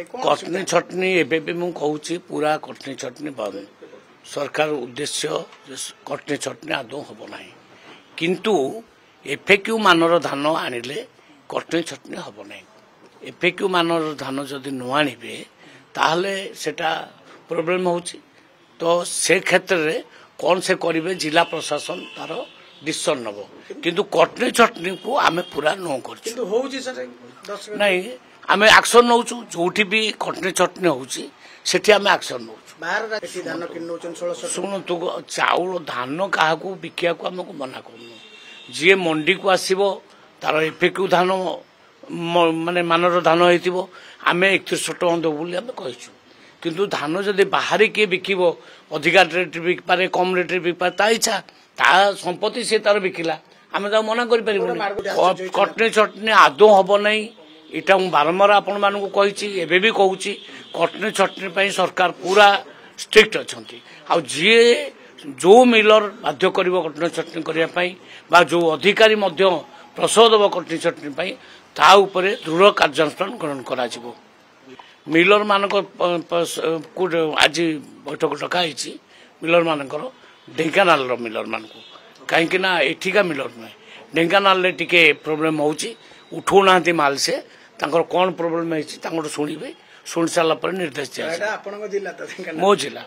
कटनी छटनी एवं मुझे कहूँ पूरा कटनी छटनी बंद सरकार उद्देश्य कटनी छटनी आदौ हम ना किंतु एफएक्यू मानर धान आनिले कटनी छटनी हम ना एफएक्यू मानर धान जदि न आनिबे ताहले सेटा प्रॉब्लम होची तो से क्षेत्र में कौन से करेंगे जिला प्रशासन तार डिसीजन नब किंतु कटनी छटनी को आम पूरा नो कर नहीं आम एक्शन नौ जो भी कटनी छटनी होची आम एक्शन नौ शुणु चाउल धान क्या बिका आमको मना कर जी मंडी को आसो तार एफएक्यू धान माने मानर धान हो आम 31 टका देव बोली आम कहीँ किंतु धान जदि बाहर किए बिकब अधिका रेट बिकपारे कम रेट बिकपारे ता इच्छा ता संपत्ति सी तार बिकिला आम मना कर कटनी छटनी आदौ हम ना इटा मु बारंबार आपण मानक कही भी कहूँ कटनी छटनी सरकार पूरा स्ट्रिक्ट अच्छा जी जो मिलर बाध्य कर कटनी छटनी करने जो अधिकारी प्रसव देव कटनी छटनी ता उपरे दृढ़ कार्यानुष्ठान ग्रहण करा मिलर मानक आज बैठक डकाई मिलर मानकर ढेंकानाल मिलर मान कहीं एठिका मिलर नुहे ढेंकानाल टिके प्रोब्लेम होची उठौना माल से तांकर कौन प्रोब्लेम है शुणवे शुणी सारा निर्देश दिया मो जिला।